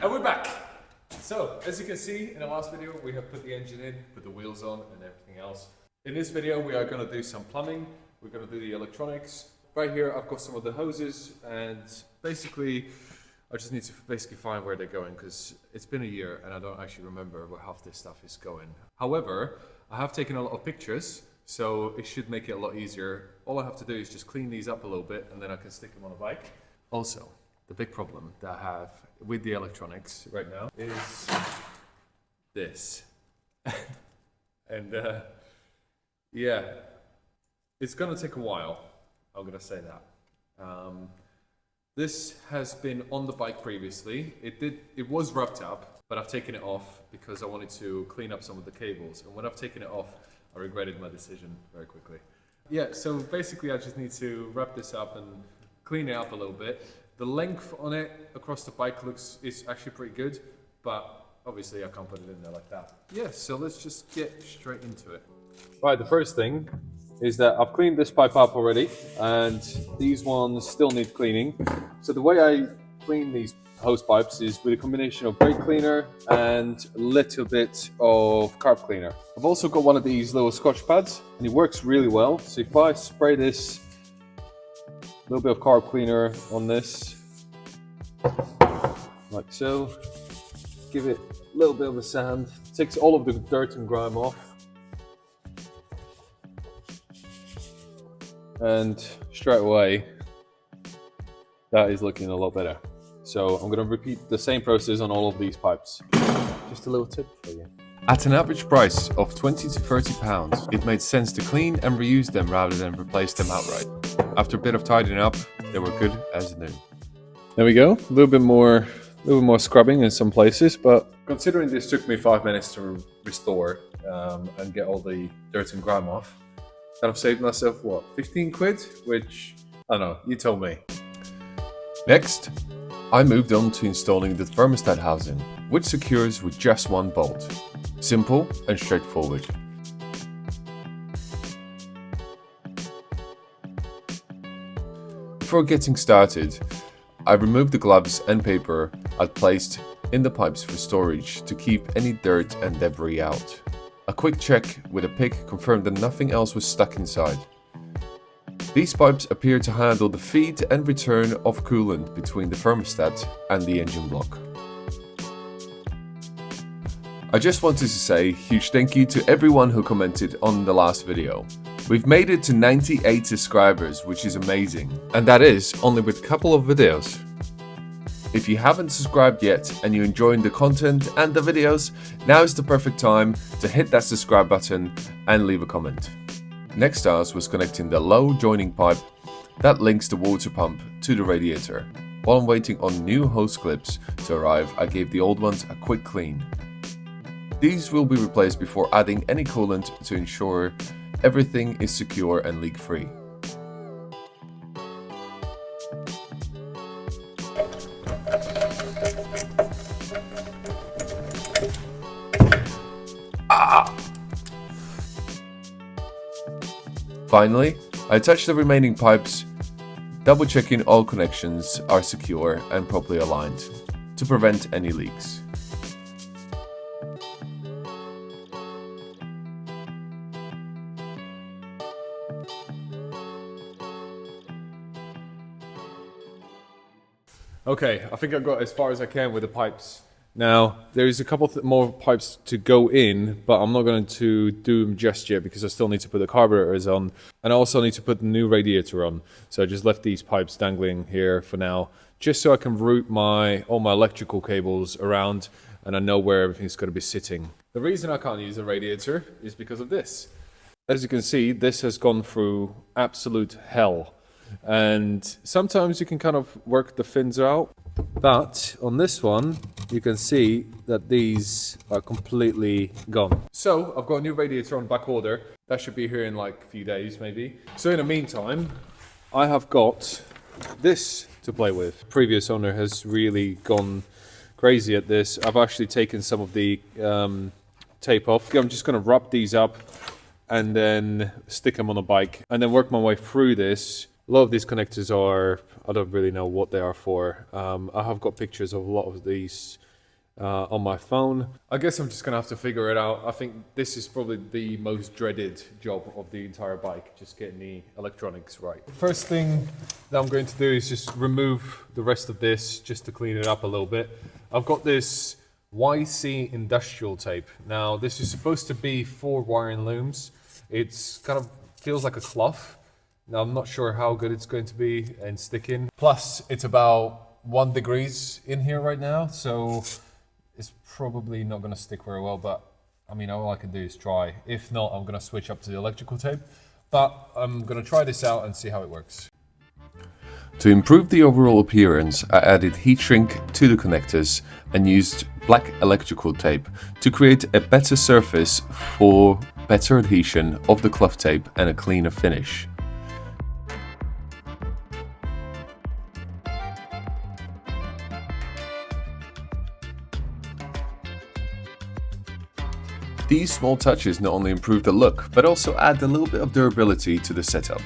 And we're back. So, as you can see in the last video, we have put the engine in, put the wheels on and everything else. In this video, we are going to do some plumbing. We're going to do the electronics. Right here, I've got some of the hoses, and basically, I just need to find where they're going because it's been a year and I don't actually remember where half this stuff is going. However, I have taken a lot of pictures, so it should make it a lot easier. All I have to do is just clean these up a little bit and then I can stick them on a bike. Also, the big problem that I have with the electronics right now is this. And yeah, it's gonna take a while, I'm gonna say that. This has been on the bike previously. It was wrapped up, but I've taken it off because I wanted to clean up some of the cables. And when I've taken it off, I regretted my decision very quickly. Yeah, so basically I just need to wrap this up and clean it up a little bit. The length on it across the bike is actually pretty good, but obviously I can't put it in there like that. Yeah, so let's just get straight into it. Right, the first thing is that I've cleaned this pipe up already, and these ones still need cleaning. So the way I clean these hose pipes is with a combination of brake cleaner and a little bit of carb cleaner. I've also got one of these little Scotch pads, and it works really well. So if I spray this, a little bit of carb cleaner on this, like so, give it a little bit of a sand, takes all of the dirt and grime off. And straight away, that is looking a lot better. So I'm going to repeat the same process on all of these pipes. Just a little tip for you. At an average price of 20 to 30 pounds, it made sense to clean and reuse them rather than replace them outright. After a bit of tidying up, they were good as new. There we go, a little bit more scrubbing in some places, but considering this took me 5 minutes to restore and get all the dirt and grime off, and I've saved myself, what, 15 quid? Which, I don't know, you tell me. Next, I moved on to installing the thermostat housing, which secures with just one bolt. Simple and straightforward. Before getting started, I removed the gloves and paper I'd placed in the pipes for storage to keep any dirt and debris out. A quick check with a pick confirmed that nothing else was stuck inside. These pipes appear to handle the feed and return of coolant between the thermostat and the engine block. I just wanted to say a huge thank you to everyone who commented on the last video. We've made it to 98 subscribers, which is amazing, and that is only with a couple of videos. If you haven't subscribed yet and you're enjoying the content and the videos, now is the perfect time to hit that subscribe button and leave a comment. Next task was connecting the low joining pipe that links the water pump to the radiator. While I'm waiting on new hose clips to arrive, I gave the old ones a quick clean. These will be replaced before adding any coolant to ensure everything is secure and leak-free. Finally, I attached the remaining pipes, double checking all connections are secure and properly aligned to prevent any leaks. Okay, I think I got as far as I can with the pipes. Now, there's a couple more pipes to go in, but I'm not going to do them just yet because I still need to put the carburetors on, and I also need to put the new radiator on. So I just left these pipes dangling here for now, just so I can route all my electrical cables around and I know where everything's going to be sitting. The reason I can't use a radiator is because of this. As you can see, this has gone through absolute hell. And sometimes you can kind of work the fins out, but on this one you can see that these are completely gone. So I've got a new radiator on back order. That should be here in like a few days maybe. So in the meantime, I have got this to play with. Previous owner has really gone crazy at this. I've actually taken some of the tape off. I'm just going to wrap these up and then stick them on a bike and then work my way through this. A lot of these connectors are, I don't really know what they are for. I have got pictures of a lot of these on my phone. I guess I'm just gonna have to figure it out. I think this is probably the most dreaded job of the entire bike, just getting the electronics right. First thing that I'm going to do is just remove the rest of this just to clean it up a little bit. I've got this YC industrial tape. Now this is supposed to be for wiring looms. It's kind of feels like a cloth. Now I'm not sure how good it's going to be in sticking. Plus it's about 1 degree in here right now, so it's probably not going to stick very well, but I mean, all I can do is try. If not, I'm going to switch up to the electrical tape, but I'm going to try this out and see how it works. To improve the overall appearance, I added heat shrink to the connectors and used black electrical tape to create a better surface for better adhesion of the cloth tape and a cleaner finish. These small touches not only improve the look, but also add a little bit of durability to the setup.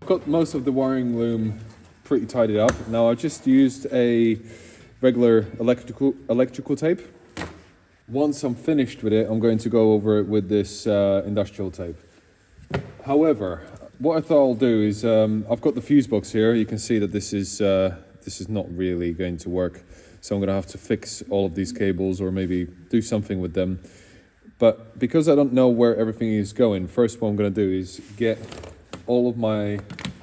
I've got most of the wiring loom pretty tidied up. Now I just used a regular electrical tape. Once I'm finished with it, I'm going to go over it with this industrial tape. However, what I thought I'll do is, I've got the fuse box here. You can see that this is not really going to work. So I'm going to have to fix all of these cables or maybe do something with them. But because I don't know where everything is going, first what I'm going to do is get all of my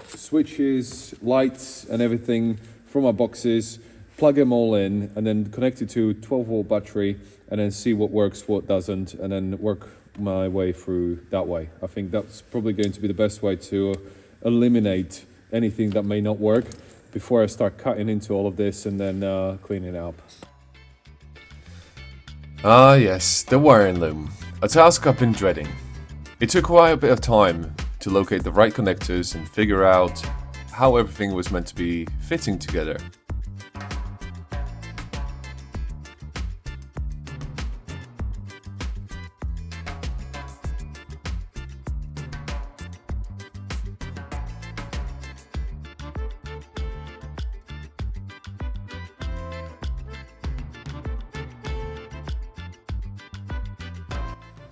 switches, lights and everything from my boxes, plug them all in and then connect it to a 12-volt battery and then see what works, what doesn't, and then work my way through that way. I think that's probably going to be the best way to eliminate anything that may not work before I start cutting into all of this and then cleaning it up. Ah yes, the wiring loom. A task I've been dreading. It took quite a bit of time to locate the right connectors and figure out how everything was meant to be fitting together.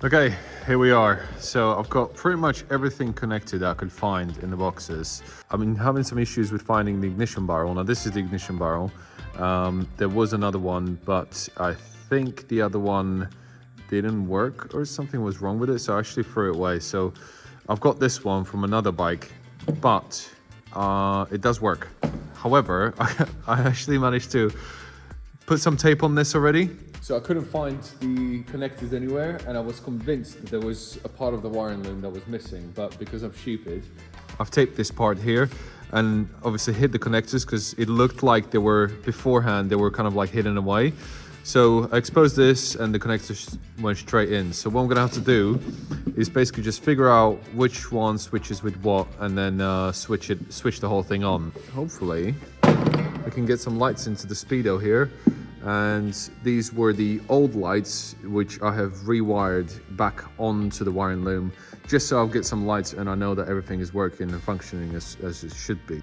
Okay, here we are. So I've got pretty much everything connected that I could find in the boxes. I've been having some issues with finding the ignition barrel. Now this is the ignition barrel. There was another one, but I think the other one didn't work or something was wrong with it, so I actually threw it away. So I've got this one from another bike, but it does work. However, I actually managed to put some tape on this already. So I couldn't find the connectors anywhere, and I was convinced that there was a part of the wiring loom that was missing, but because I'm stupid, I've taped this part here and obviously hid the connectors because it looked like they were beforehand, they were kind of like hidden away. So I exposed this and the connectors went straight in. So what I'm gonna have to do is basically just figure out which one switches with what and then switch the whole thing on. Hopefully I can get some lights into the Speedo here. And these were the old lights which I have rewired back onto the wiring loom just so I'll get some lights and I know that everything is working and functioning as it should be.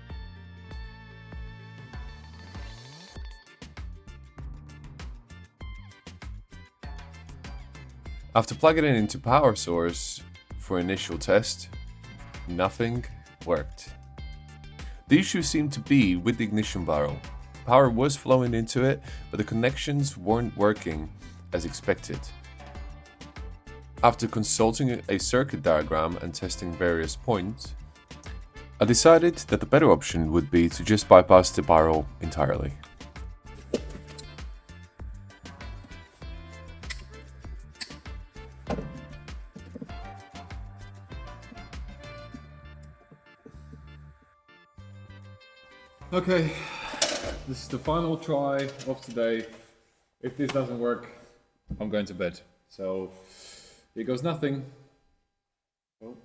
After plugging it into power source for initial test, nothing worked. The issue seemed to be with the ignition barrel. Power was flowing into it, but the connections weren't working as expected. After consulting a circuit diagram and testing various points, I decided that the better option would be to just bypass the barrel entirely. Okay, this is the final try of today. If this doesn't work, I'm going to bed. So here goes nothing. Oh.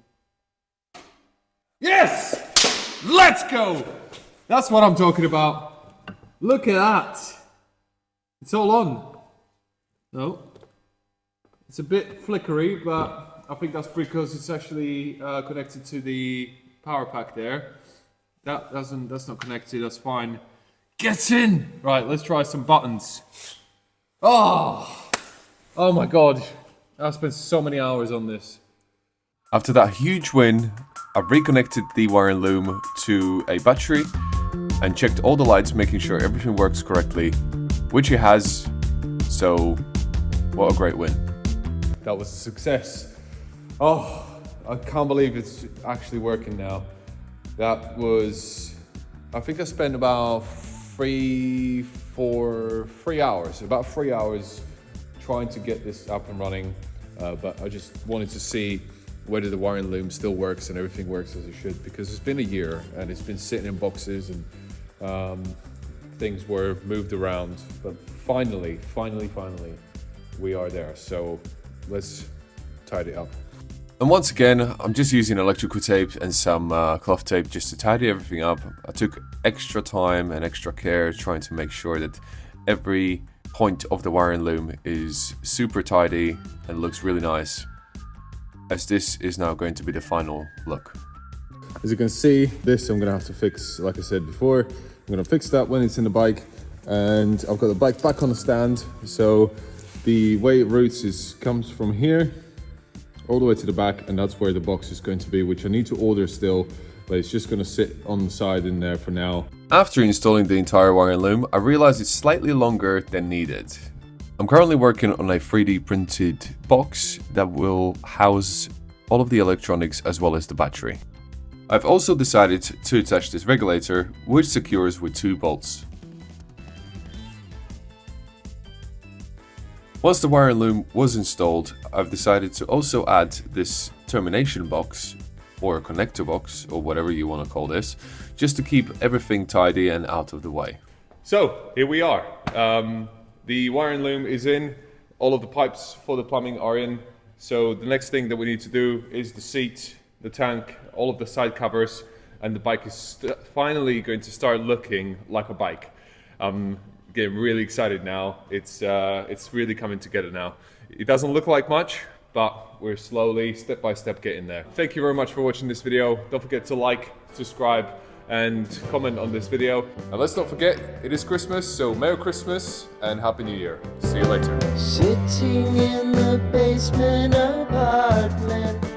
Yes! Let's go! That's what I'm talking about. Look at that. It's all on. No. It's a bit flickery, but I think that's because it's actually connected to the power pack there. That's not connected, that's fine. Get in! Right, let's try some buttons. Oh my god. I've spent so many hours on this. After that huge win, I reconnected the wire and loom to a battery and checked all the lights, making sure everything works correctly, which it has. So, what a great win. That was a success. Oh, I can't believe it's actually working now. That was, I think I spent about 3 hours trying to get this up and running. But I just wanted to see whether the wire and loom still works and everything works as it should, because it's been a year and it's been sitting in boxes and things were moved around. But finally, we are there. So let's tidy it up. And once again, I'm just using electrical tape and some cloth tape just to tidy everything up. I took extra time and extra care trying to make sure that every point of the wire and loom is super tidy and looks really nice, as this is now going to be the final look. As you can see, this I'm gonna have to fix, like I said before. I'm gonna fix that when it's in the bike, and I've got the bike back on the stand. So the way it routes comes from here all the way to the back, and that's where the box is going to be, which I need to order still, but it's just gonna sit on the side in there for now. After installing the entire wire and loom, I realized it's slightly longer than needed. I'm currently working on a 3D printed box that will house all of the electronics as well as the battery. I've also decided to attach this regulator, which secures with 2 bolts. Once the wire and loom was installed, I've decided to also add this termination box, or a connector box, or whatever you want to call this, just to keep everything tidy and out of the way. So here we are. The wire and loom is in, all of the pipes for the plumbing are in. So the next thing that we need to do is the seat, the tank, all of the side covers, and the bike is finally going to start looking like a bike. I'm getting really excited now. It's really coming together now. It doesn't look like much, but we're slowly, step by step, getting there. Thank you very much for watching this video. Don't forget to like, subscribe, and comment on this video. And let's not forget, it is Christmas, so Merry Christmas and Happy New Year. See you later. Sitting in the basement apartment.